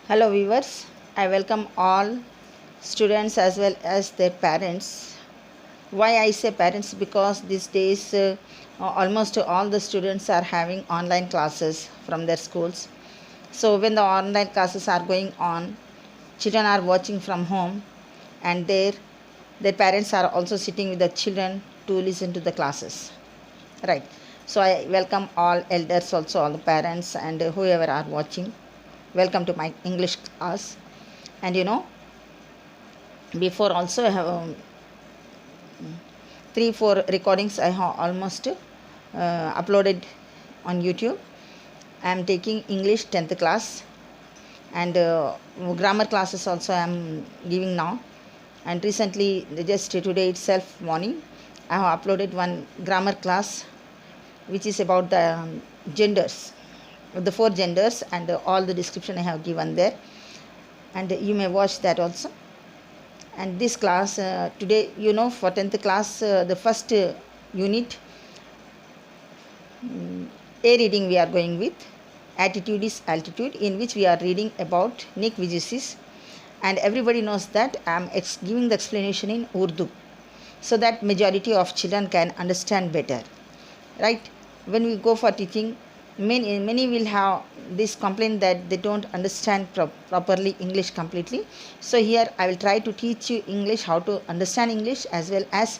Hello viewers, I welcome all students as well as their parents. Why I say parents? Because these days almost all the students are having online classes from their schools. So when the online classes are going on, children are watching from home and their parents are also sitting with the children to listen to the classes. Right. So I welcome all elders also, all the parents and whoever are watching. Welcome to my English class. And before also I have 3-4 recordings I have almost uploaded on YouTube. I am taking English 10th class and grammar classes also I am giving now. And recently, just today itself morning, I have uploaded one grammar class which is about the genders, the 4 genders, and all the description I have given there, and you may watch that also. And this class today, for 10th class, the first unit, A reading we are going with. Attitude is altitude, in which we are reading about Nick Vujicic, and everybody knows that I am giving the explanation in Urdu, so that majority of children can understand better, right? When we go for teaching, many will have this complaint that they don't understand properly English completely. So here I will try to teach you English, how to understand English, as well as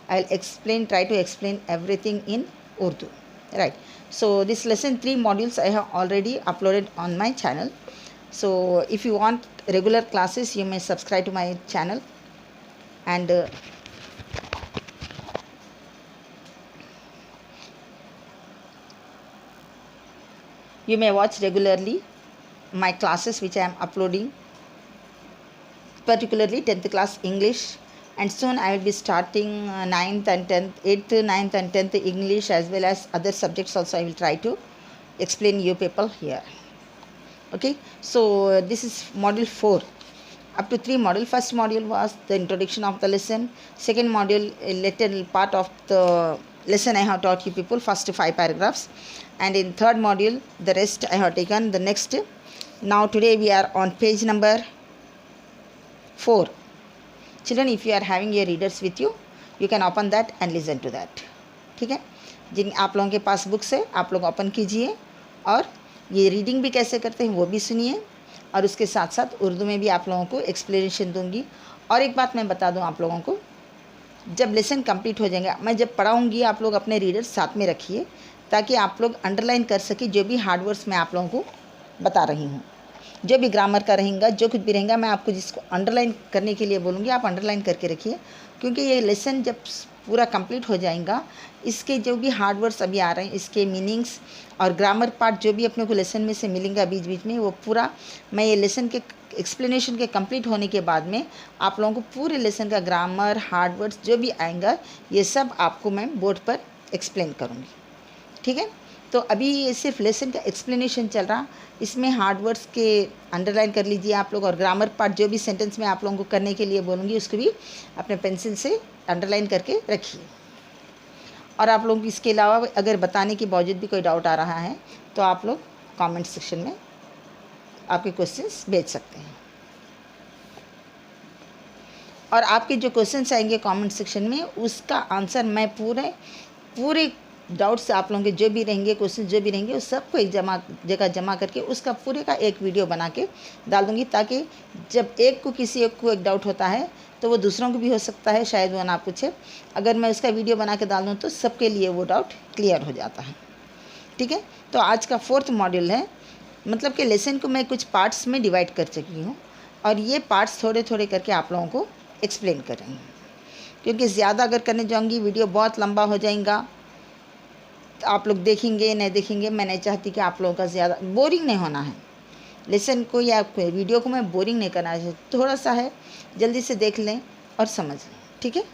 I will try to explain everything in Urdu, right? So this lesson 3 modules I have already uploaded on my channel. So if you want regular classes, you may subscribe to my channel, and you may watch regularly my classes which I am uploading, particularly 10th class English, and soon I will be starting 9th and 10th, 8th, 9th and 10th English, as well as other subjects also I will try to explain you people here. Okay, so this is module 4, up to 3 module. First module was the introduction of the lesson. Second module, a little part of the lesson I have taught you people, first 5 paragraphs, and in third module the rest I have taken the next. Now today we are on page number 4. Children, if you are having your readers with you, you can open that and listen to that. ठीक है, जिन आप लोगों के पास books है आप लोग open कीजिए, और ये रीडिंग भी कैसे करते हैं वो भी सुनिए, और उसके साथ साथ उर्दू में भी आप लोगों को एक्सप्लेनेशन दूंगी. और एक बात मैं बता दूं आप लोगों को, जब लेसन कंप्लीट हो जाएगा, मैं जब पढ़ाऊंगी आप लोग अपने रीडर्स साथ में रखिए, ताकि आप लोग अंडरलाइन कर सके जो भी हार्ड वर्ड्स मैं आप लोगों को बता रही हूँ. जो भी ग्रामर का रहेगा, जो कुछ भी रहेगा, मैं आपको जिसको अंडरलाइन करने के लिए बोलूँगी आप अंडरलाइन करके रखिए, क्योंकि ये लेसन जब पूरा कंप्लीट हो जाएगा, इसके जो भी हार्ड वर्ड्स अभी आ रहे हैं, इसके मीनिंग्स और ग्रामर पार्ट जो भी अपने को लेसन में से मिलेंगे बीच बीच में, वो पूरा मैं ये लेसन के एक्सप्लेनेशन के कंप्लीट होने के बाद में आप लोगों को पूरे लेसन का ग्रामर, हार्ड वर्ड्स जो भी आएगा, ये सब आपको मैं बोर्ड पर एक्सप्लेन करूँगी. ठीक है, तो अभी ये सिर्फ लेसन का एक्सप्लेनेशन चल रहा, इसमें हार्ड वर्ड्स के अंडरलाइन कर लीजिए आप लोग, और ग्रामर पार्ट जो भी सेंटेंस में आप लोगों को करने के लिए बोलूँगी उसको भी अपने पेंसिल से अंडरलाइन करके रखिए. और आप लोग इसके अलावा अगर बताने के बावजूद भी कोई डाउट आ रहा है तो आप लोग कमेंट सेक्शन में आपके क्वेश्चंस भेज सकते हैं, और आपके जो क्वेश्चंस आएंगे कमेंट सेक्शन में उसका आंसर मैं पूरे डाउट्स आप लोगों के जो भी रहेंगे, क्वेश्चन जो भी रहेंगे, उस सबको एक जगह जमा करके उसका पूरे का एक वीडियो बना के डाल दूँगी, ताकि जब किसी एक को एक डाउट होता है तो वो दूसरों को भी हो सकता है, शायद वो ना पूछे. अगर मैं उसका वीडियो बना के डाल दूँ तो सबके लिए वो डाउट क्लियर हो जाता है. ठीक है, तो आज का 4th मॉड्यूल है, मतलब कि लेसन को मैं कुछ पार्ट्स में डिवाइड कर चुकी हूँ, और ये पार्ट्स थोड़े थोड़े करके आप लोगों को एक्सप्लेन कर रही हूँ, क्योंकि ज़्यादा अगर करने जाऊँगी वीडियो बहुत लंबा हो जाएगा, तो आप लोग देखेंगे नहीं देखेंगे. मैं नहीं चाहती कि आप लोगों का ज़्यादा बोरिंग नहीं होना है, लेसन को या वीडियो को मैं बोरिंग नहीं करना है. थोड़ा सा है, जल्दी से देख लें और समझ लें. ठीक है,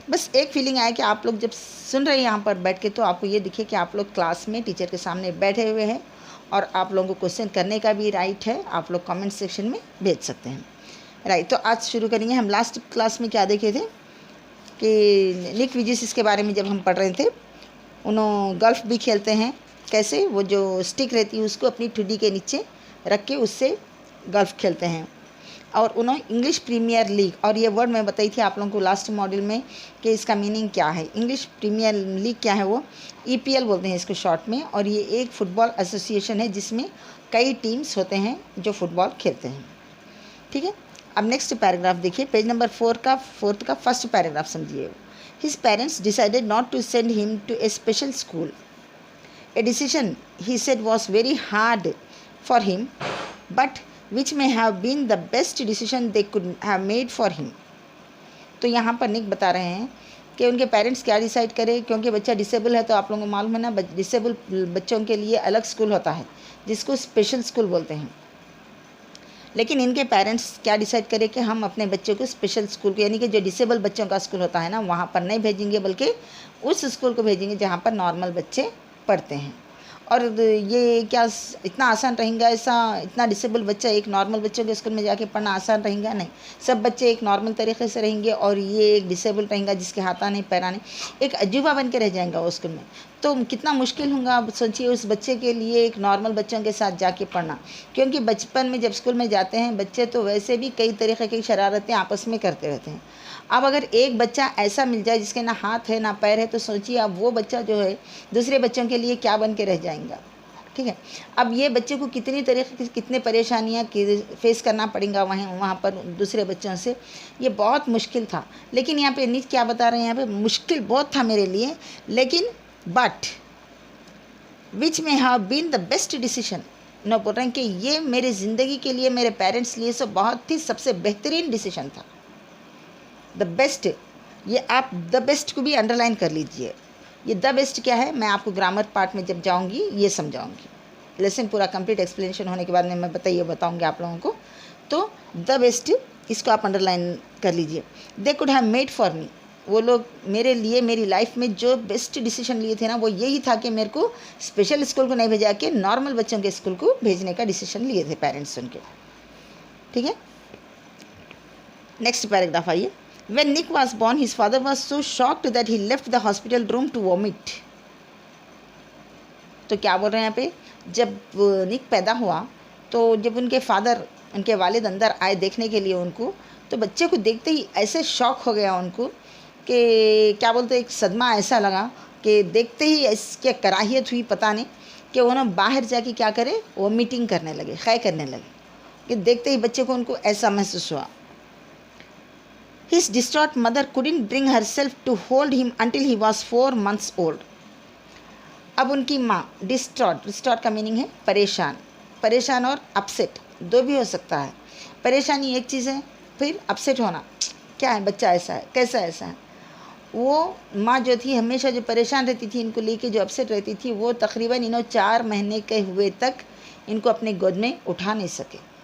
बस एक फीलिंग आया कि आप लोग जब सुन रहे हैं यहाँ पर बैठ के, तो आपको ये दिखे कि आप लोग क्लास में टीचर के सामने बैठे हुए हैं, और आप लोगों को क्वेश्चन करने का भी राइट है, आप लोग कमेंट सेक्शन में भेज सकते हैं. राइट, तो आज शुरू करेंगे. हम लास्ट क्लास में क्या देखे थे कि निक विजिसिस के बारे में जब हम पढ़ रहे थे, उन्होंने गोल्फ भी खेलते हैं. कैसे? वो जो स्टिक रहती है उसको अपनी ठुड्डी के नीचे रख के उससे गोल्फ खेलते हैं। और उन्होंने इंग्लिश प्रीमियर लीग, और ये वर्ड मैं बताई थी आप लोगों को लास्ट मॉड्यूल में कि इसका मीनिंग क्या है। इंग्लिश प्रीमियर लीग क्या है, वो EPL बोलते हैं इसको शॉर्ट में, और ये एक फुटबॉल एसोसिएशन है जिसमें कई टीम्स होते हैं जो फुटबॉल खेलते हैं। ठीक है, अब नेक्स्ट पैराग्राफ देखिए, पेज नंबर 4 का फर्स्ट पैराग्राफ समझिए। His parents decided not to send him to a special school, a decision he said was very hard for him but which may have been the best decision they could have made for him। तो यहाँ पर निक बता रहे हैं कि उनके parents क्या decide करें, क्योंकि बच्चा डिसेबल है तो आप लोगों को मालूम है ना, डिसेबल बच्चों के लिए अलग स्कूल होता है जिसको स्पेशल स्कूल बोलते हैं। लेकिन इनके पेरेंट्स क्या डिसाइड करें कि हम अपने बच्चों को स्पेशल स्कूल को, यानी कि जो डिसेबल बच्चों का स्कूल होता है ना, वहाँ पर नहीं भेजेंगे बल्कि उस स्कूल को भेजेंगे जहाँ पर नॉर्मल बच्चे पढ़ते हैं। और ये क्या इतना आसान रहेगा, ऐसा इतना डिसेबल बच्चा एक नॉर्मल बच्चों के स्कूल में जाके पढ़ना आसान रहेगा? नहीं, सब बच्चे एक नॉर्मल तरीके से रहेंगे और ये एक डिसेबल रहेगा जिसके हाथा नहीं पैरा नहीं, एक अजूबा बन के रह जाएगा वो स्कूल में। तो कितना मुश्किल होगा आप सोचिए उस बच्चे के लिए एक नॉर्मल बच्चों के साथ जाके पढ़ना। क्योंकि बचपन में जब स्कूल में जाते हैं बच्चे तो वैसे भी कई तरीक़े की शरारतें आपस में करते रहते हैं। अब अगर एक बच्चा ऐसा मिल जाए जिसके ना हाथ है ना पैर है, तो सोचिए अब वो बच्चा जो है दूसरे बच्चों के लिए क्या बन के रह जाएगा। ठीक है, अब ये बच्चे को कितनी तरीके की कितने परेशानियाँ फेस करना पड़ेगा वहाँ पर दूसरे बच्चों से, ये बहुत मुश्किल था। लेकिन यहाँ पे नीच क्या बता रहे हैं, यहाँ पे मुश्किल बहुत था मेरे लिए, लेकिन but which may have been the best decision. न बोल रहे हैं कि ये मेरी ज़िंदगी के लिए, मेरे पेरेंट्स लिए सब बहुत ही सबसे बेहतरीन डिसीजन था। द बेस्ट, ये आप द बेस्ट को भी अंडरलाइन कर लीजिए। ये द बेस्ट क्या है, मैं आपको ग्रामर पार्ट में जब जाऊंगी ये समझाऊंगी। लेसन पूरा कंप्लीट एक्सप्लेनेशन होने के बाद में मैं बताऊंगी आप लोगों को। तो द बेस्ट इसको आप अंडरलाइन कर लीजिए। दे कुड हैव मेड फॉर मी, वो लोग मेरे लिए मेरी लाइफ में जो बेस्ट डिसीजन लिए थे ना, वो यही था कि मेरे को स्पेशल स्कूल को नहीं भेजा के नॉर्मल बच्चों के स्कूल को भेजने का डिसीजन लिए थे पेरेंट्स उनके। ठीक है, नेक्स्ट पैराग्राफ आइए। When Nick was born, his father was so shocked that he left the hospital room to vomit। तो क्या बोल रहे हैं यहाँ पे, जब निक पैदा हुआ तो जब उनके फादर, उनके वालिद अंदर आए देखने के लिए उनको, तो बच्चे को देखते ही ऐसे शॉक हो गया उनको कि क्या बोलते, एक सदमा ऐसा लगा कि देखते ही इसके कराहियत हुई पता नहीं, कि उन्होंने बाहर जाके क्या करे, वोमिटिंग करने लगे, ख़ै करने लगे, कि देखते ही बच्चे को उनको ऐसा महसूस हुआ। His distraught mother couldn't bring herself to hold him until he was 4 months old। अब उनकी माँ डिस्ट्रॉट का मीनिंग है परेशान, परेशान और अपसेट दो भी हो सकता है। परेशानी एक चीज़ है, फिर अपसेट होना, क्या है बच्चा ऐसा है, कैसा ऐसा है। वो माँ जो थी हमेशा जो परेशान रहती थी इनको लेके, जो अपसेट रहती थी, वो तकरीबन इन्हों 4 महीने के हुए तक इनको अपने गोद में उठा नहीं सके।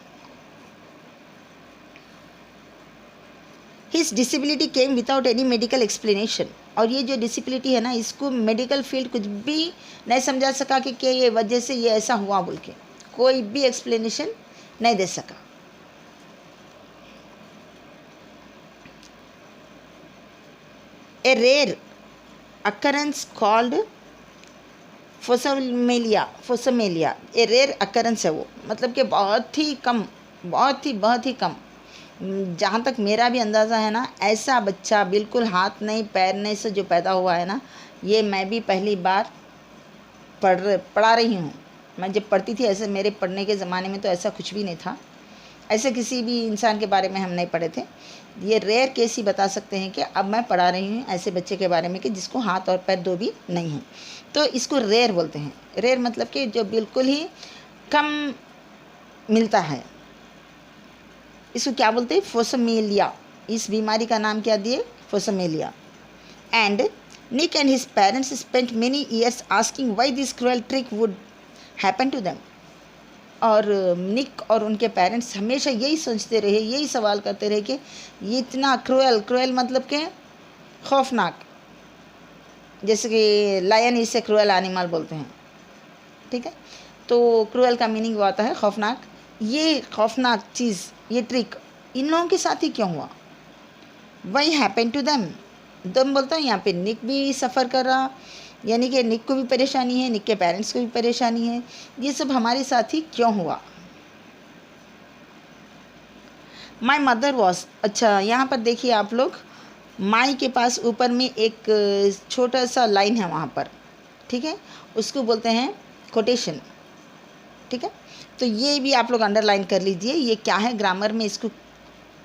His disability came without any medical explanation। और ये जो डिसेबिलिटी है ना, इसको मेडिकल फील्ड कुछ भी नहीं समझा सका कि ये वजह से ये ऐसा हुआ बोल के, कोई भी एक्सप्लेनेशन नहीं दे सका। A rare occurrence called phocomelia, a rare occurrence है वो, मतलब कि बहुत ही कम। जहाँ तक मेरा भी अंदाज़ा है ना, ऐसा बच्चा बिल्कुल हाथ नहीं पैर नहीं से जो पैदा हुआ है ना, ये मैं भी पहली बार पढ़ा रही हूँ। मैं जब पढ़ती थी ऐसे, मेरे पढ़ने के ज़माने में तो ऐसा कुछ भी नहीं था, ऐसे किसी भी इंसान के बारे में हम नहीं पढ़े थे। ये रेयर केस ही बता सकते हैं कि अब मैं पढ़ा रही हूँ ऐसे बच्चे के बारे में कि जिसको हाथ और पैर दो भी नहीं हैं, तो इसको रेयर बोलते हैं। रेयर मतलब कि जो बिल्कुल ही कम मिलता है, इसको क्या बोलते हैं, फोसमेलिया। इस बीमारी का नाम क्या दिए, phocomelia. And Nick and his parents spent many years asking why this cruel trick would happen to them. और निक और उनके पेरेंट्स हमेशा यही सोचते रहे, यही सवाल करते रहे कि ये इतना क्रूअल मतलब कि खौफनाक, जैसे कि लायन इसे क्रूअल एनिमल बोलते हैं। ठीक है, तो क्रूअल का मीनिंग वो आता है खौफनाक। ये खौफनाक चीज़, ये ट्रिक इन लोगों के साथ ही क्यों हुआ, वाई हैपन टू देम। दम बोलता हूँ यहाँ पे निक भी सफ़र कर रहा, यानी कि निक को भी परेशानी है, निक के पेरेंट्स को भी परेशानी है, ये सब हमारे साथ ही क्यों हुआ। माई मदर वॉज, अच्छा यहाँ पर देखिए आप लोग, माई के पास ऊपर में एक छोटा सा लाइन है वहाँ पर, ठीक है, उसको बोलते हैं कोटेशन, ठीक है। तो ये भी आप लोग अंडरलाइन कर लीजिए, ये क्या है ग्रामर में, इसको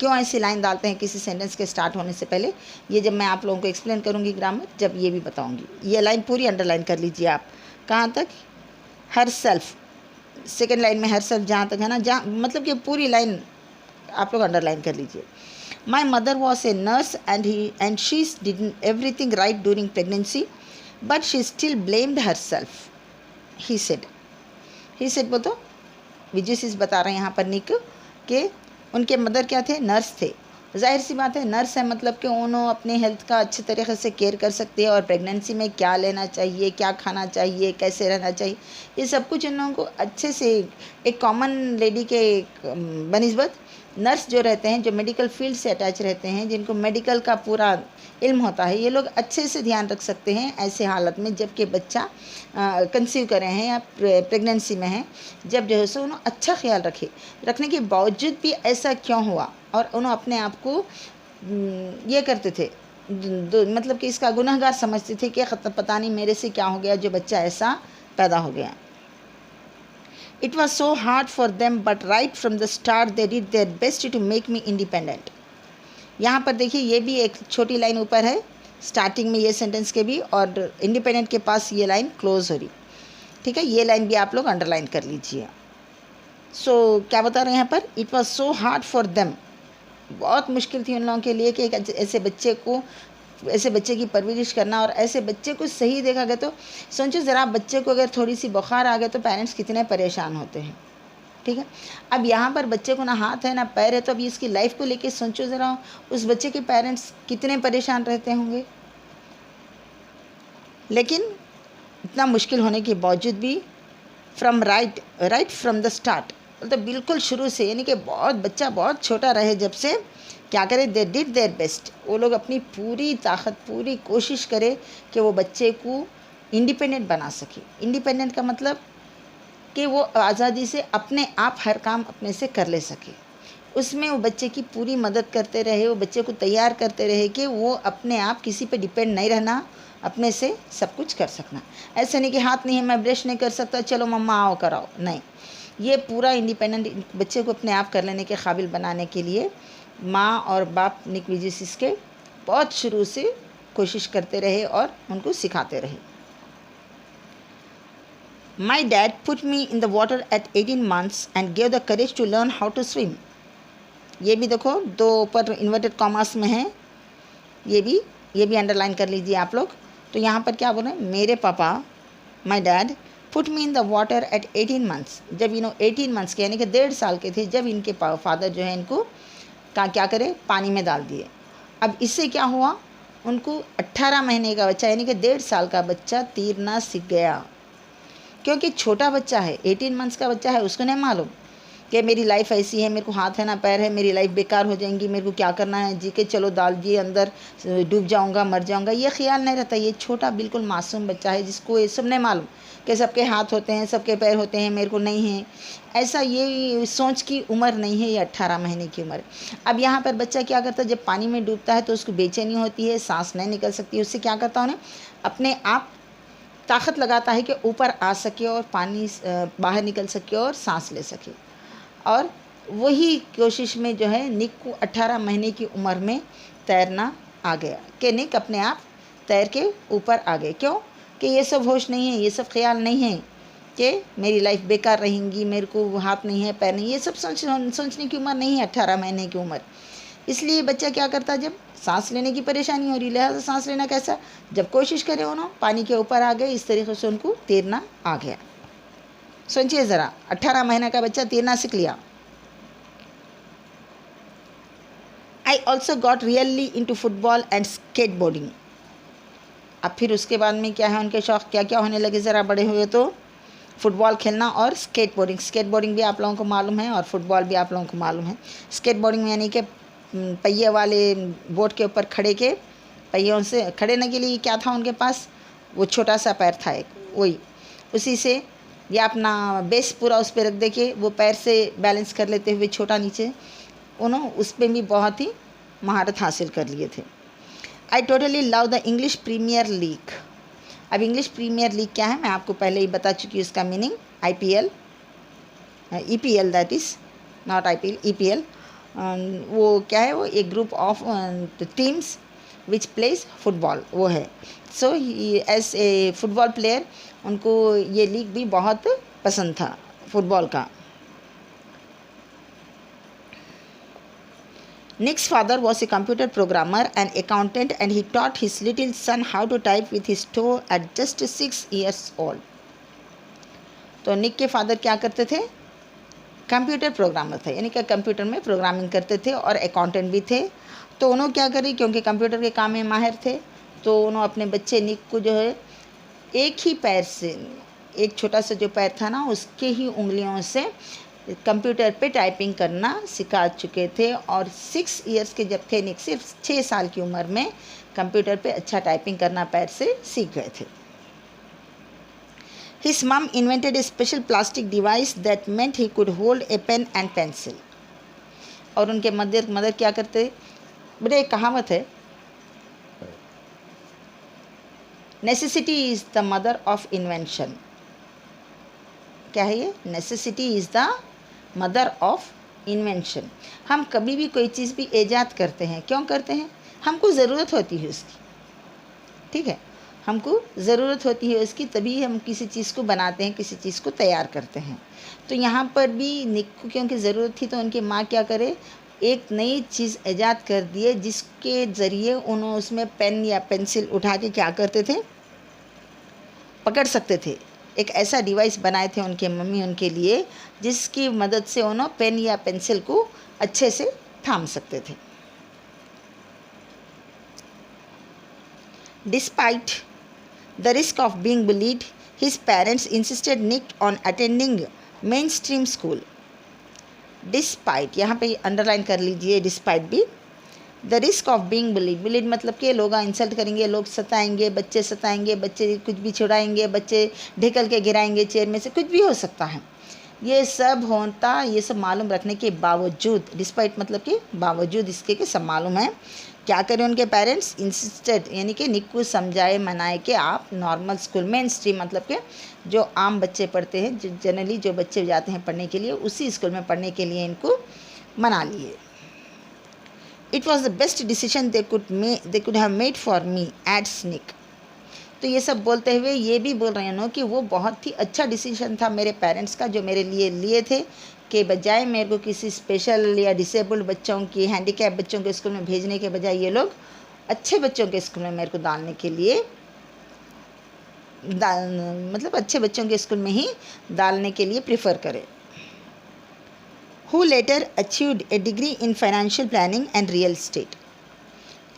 क्यों ऐसी लाइन डालते हैं किसी सेंटेंस के स्टार्ट होने से पहले, ये जब मैं आप लोगों को एक्सप्लेन करूँगी ग्रामर, जब ये भी बताऊँगी। ये लाइन पूरी अंडरलाइन कर लीजिए आप। कहाँ तक? हर सेल्फ, सेकेंड लाइन में हर सेल्फ जहाँ तक है ना, जहाँ मतलब कि पूरी लाइन आप लोग अंडरलाइन कर लीजिए। My mother was a nurse and she did everything right during pregnancy but she still blamed her self, he said बोल तो विजय बता रहे हैं यहाँ पर निक के उनके मदर क्या थे? नर्स थे। जाहिर सी बात है, नर्स है मतलब कि उन्होंने अपने हेल्थ का अच्छे तरीके से केयर कर सकते हैं और प्रेगनेंसी में क्या लेना चाहिए, क्या खाना चाहिए, कैसे रहना चाहिए, ये सब कुछ उन लोगों को अच्छे से, एक कॉमन लेडी के बनिस्बत नर्स जो रहते हैं, जो मेडिकल फील्ड से अटैच रहते हैं, जिनको मेडिकल का पूरा इल्म होता है, ये लोग अच्छे से ध्यान रख सकते हैं ऐसे हालत में जबकि बच्चा कंसीव कर रहे हैं या प्रेगनेंसी में है, जब जो है सो उन्होंने अच्छा ख्याल रखने के बावजूद भी ऐसा क्यों हुआ, और उन्होंने अपने आप को ये करते थे, मतलब कि इसका गुनहगार समझते थे कि पता नहीं मेरे से क्या हो गया जो बच्चा ऐसा पैदा हो गया। It was so hard for them, but right from the start they did their best to make me independent. यहाँ पर देखिए ये भी एक छोटी लाइन ऊपर है स्टार्टिंग में ये सेंटेंस के भी, और इंडिपेंडेंट के पास ये लाइन क्लोज हो रही, ठीक है। ये लाइन भी आप लोग अंडरलाइन कर लीजिए। सो क्या बता रहे हैं यहाँ पर? It was so hard for them, बहुत मुश्किल थी उन लोगों के लिए कि एक ऐसे बच्चे की परवरिश करना, और ऐसे बच्चे को सही देखा गया तो सोचो ज़रा, बच्चे को अगर थोड़ी सी बुखार आ गए तो पेरेंट्स कितने परेशान होते हैं, ठीक है। अब यहाँ पर बच्चे को ना हाथ है ना पैर है, तो अब इसकी लाइफ को लेके सोचो ज़रा, उस बच्चे के पेरेंट्स कितने परेशान रहते होंगे। लेकिन इतना मुश्किल होने के बावजूद भी from right from the start, मतलब बिल्कुल शुरू से, यानी कि बच्चा बहुत छोटा रहे जब से, क्या करें? दे डिड देयर बेस्ट, वो लोग अपनी पूरी ताकत, पूरी कोशिश करें कि वो बच्चे को इंडिपेंडेंट बना सके। इंडिपेंडेंट का मतलब कि वो आज़ादी से अपने आप हर काम अपने से कर ले सके, उसमें वो बच्चे की पूरी मदद करते रहे, वो बच्चे को तैयार करते रहे कि वो अपने आप किसी पे डिपेंड नहीं रहना, अपने से सब कुछ कर सकना। ऐसे नहीं कि हाथ नहीं है मैं ब्रश नहीं कर सकता, चलो मम्मा आओ कराओ, नहीं। ये पूरा इंडिपेंडेंट बच्चे को अपने आप कर लेने के काबिल बनाने के लिए माँ और बाप निक विजिसिस के बहुत शुरू से कोशिश करते रहे और उनको सिखाते रहे। My dad put me in the water at 18 months and gave the courage to learn how to swim. ये भी देखो दो ऊपर इन्वर्टेड कॉमास में है, ये भी अंडरलाइन कर लीजिए आप लोग। तो यहाँ पर क्या बोल रहे हैं? मेरे पापा, माई dad put me in the water at 18 months, जब 18 months के यानी कि 1.5 साल के थे, जब इनके फादर जो है इनको क्या करे? पानी में डाल दिए। अब इससे क्या हुआ? उनको 18 महीने का बच्चा यानी कि 1.5 साल का बच्चा तैरना सीख गया, क्योंकि छोटा बच्चा है, 18 months का बच्चा है, उसको नहीं मालूम कि मेरी लाइफ ऐसी है, मेरे को हाथ है ना पैर है, मेरी लाइफ बेकार हो जाएंगी, मेरे को क्या करना है, जी के चलो डाल दिए अंदर, डूब जाऊंगा, मर जाऊंगा, ये ख्याल नहीं रहता। ये छोटा बिल्कुल मासूम बच्चा है जिसको ये सब नहीं मालूम कि सबके हाथ होते हैं, सबके पैर होते हैं, मेरे को नहीं है, ऐसा ये सोच की उम्र नहीं है, ये 18 महीने की उम्र। अब यहाँ पर बच्चा क्या करता है? जब पानी में डूबता है तो उसको बेचैनी होती है, सांस नहीं निकल सकती, उससे क्या करता है? अपने आप ताकत लगाता है कि ऊपर आ सके और पानी बाहर निकल सके और सांस ले सके, और वही कोशिश में जो है निक को 18 महीने की उम्र में तैरना आ गया कि निक अपने आप तैर के ऊपर आ गए। क्यों? कि ये सब होश नहीं है, ये सब ख्याल नहीं है कि मेरी लाइफ बेकार रहेंगी, मेरे को हाथ नहीं है पैर नहीं, ये सब सोचने की उम्र नहीं है 18 महीने की उम्र। इसलिए बच्चा क्या करता है? जब सांस लेने की परेशानी हो रही, लिहाजा सांस लेना कैसा? जब कोशिश करे उन्होंने पानी के ऊपर आ गए, इस तरीके से उनको तैरना आ गया। सोचिए ज़रा, 18 महीने का बच्चा तैरना सीख लिया। I also got really into football and skateboarding. अब फिर उसके बाद में क्या है उनके शौक़ क्या क्या होने लगे ज़रा बड़े हुए? तो फुटबॉल खेलना और स्केटबोर्डिंग भी आप लोगों को मालूम है और फुटबॉल भी आप लोगों को मालूम है। स्केटबोर्डिंग में यानी कि पहिए वाले बोट के ऊपर खड़े के पहियों से खड़े के लिए क्या था उनके पास? वो छोटा सा पैर था एक, वही उसी से या अपना बेस पूरा उस पर रख दे के वो पैर से बैलेंस कर लेते हुए छोटा नीचे उन्होंने उस पर भी बहुत ही महारत हासिल कर लिए थे। I totally love the English Premier League. अब इंग्लिश प्रीमियर लीग क्या है मैं आपको पहले ही बता चुकी हूँ उसका meaning. IPL, EPL that is not IPL, EPL। वो क्या है, वो एक group of teams which plays football वो है। So as a football player उनको ये लीग भी बहुत पसंद था फुटबॉल का। Nick's father was a computer programmer and accountant, and he taught his little son how to type with his toe at just 6 years old. तो निक के father क्या करते थे, कंप्यूटर प्रोग्रामर थे, यानी कि कंप्यूटर में प्रोग्रामिंग करते थे और अकाउंटेंट भी थे। तो उन्होंने क्या करी, क्योंकि कंप्यूटर के काम में माहिर थे, तो उन्होंने अपने बच्चे निक को जो है एक ही पैर से, एक छोटा सा जो पैर था ना उसके ही उंगलियों से कंप्यूटर पे टाइपिंग करना सिखा चुके थे। और 6 इयर्स के जब थे निक, सिर्फ 6 साल की उम्र में कंप्यूटर पे अच्छा टाइपिंग करना पैर से सीख गए थे। His mom invented a special plastic device that meant he could hold a pen and pencil. और उनके मदर क्या करते, बड़े एक कहावत है, necessity is the mother of invention. क्या है ये, necessity is the mother of invention. हम कभी भी कोई चीज़ भी ईजाद करते हैं, क्यों करते हैं, हमको ज़रूरत होती है उसकी, ठीक है, हमको ज़रूरत होती है उसकी, तभी हम किसी चीज़ को बनाते हैं, किसी चीज़ को तैयार करते हैं। तो यहाँ पर भी निक को क्योंकि ज़रूरत थी तो उनकी माँ क्या करे, एक नई चीज़ ईजाद कर दिए जिसके ज़रिए उन्होंने उसमें पेन या पेंसिल उठा के क्या करते थे, पकड़ सकते थे। एक ऐसा डिवाइस बनाए थे उनके मम्मी उनके लिए जिसकी मदद से उन्होंने पेन या पेंसिल को अच्छे से थाम सकते थे। Despite the risk of being bullied, his parents insisted Nick on attending mainstream school. Despite, यहाँ पे अंडरलाइन कर लीजिए, डिस्पाइट भी, the risk of being bullied मतलब कि लोग इंसल्ट करेंगे, लोग सताएंगे, बच्चे कुछ भी छुड़ाएंगे, बच्चे ढकेल के गिराएंगे चेयर में से, कुछ भी हो सकता है। ये सब मालूम रखने के बावजूद, डिस्पाइट मतलब कि बावजूद इसके कि सब मालूम है, क्या करें उनके पेरेंट्स, इंसिस्टेड यानी कि निक को समझाए मनाए कि आप नॉर्मल स्कूल, मेन स्ट्रीम मतलब कि जो आम बच्चे पढ़ते हैं, जो जनरली जो बच्चे जाते हैं पढ़ने के लिए, उसी स्कूल में पढ़ने के लिए इनको मना लिए। It was the best decision they could have made for me adds Nick. तो ये सब बोलते हुए ये भी बोल रहे हैं कि वो बहुत ही अच्छा डिसीजन था मेरे पेरेंट्स का जो मेरे लिए थे, कि बजाय मेरे को किसी स्पेशल या डिसेबल्ड बच्चों की, हैंडीकैप बच्चों के स्कूल में भेजने के बजाय ये लोग अच्छे बच्चों के स्कूल में मेरे को डालने के लिए मतलब अच्छे बच्चों के स्कूल में ही डालने के लिए प्रेफर करें। Who later achieved a degree in financial planning and real estate.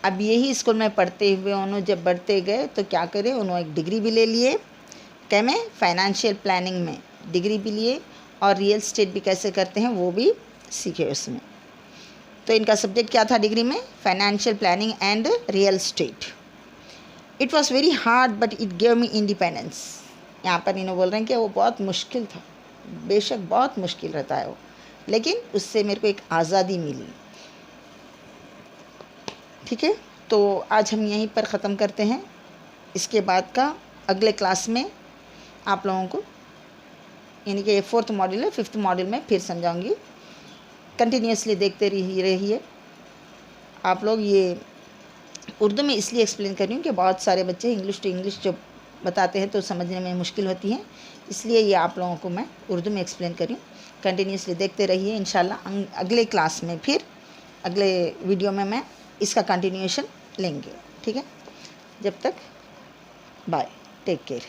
अब यही स्कूल में पढ़ते हुए उन्होंने जब बढ़ते गए तो क्या करें, उन्होंने एक डिग्री भी ले लिए, क्या में, फाइनेंशियल प्लानिंग में डिग्री भी लिए, और रियल स्टेट भी कैसे करते हैं वो भी सीखे उसमें। तो इनका सब्जेक्ट क्या था डिग्री में, financial planning and real estate. It was very hard but it gave me independence. यहाँ पर इन्होंने बोल रहे हैं कि वो बहुत मुश्किल था, बेशक बहुत मुश्किल रहता है वो, लेकिन उससे मेरे को एक आज़ादी मिली। ठीक है, तो आज हम यहीं पर ख़त्म करते हैं। इसके बाद का अगले क्लास में आप लोगों को, यानी कि ये 4th मॉड्यूल है, 5th मॉड्यूल में फिर समझाऊंगी। कंटिन्यूसली देखते रहिए आप लोग। ये उर्दू में इसलिए एक्सप्लेन कर रही हूँ कि बहुत सारे बच्चे इंग्लिश टू इंग्लिश जो बताते हैं तो समझने में मुश्किल होती है, इसलिए ये आप लोगों को मैं उर्दू में एक्सप्लेन कर रही हूँ। कंटिन्यूसली देखते रहिए, इंशाल्लाह अगले क्लास में फिर अगले वीडियो में मैं इसका कंटिन्यूएशन लेंगे। ठीक है, जब तक बाय, टेक केयर।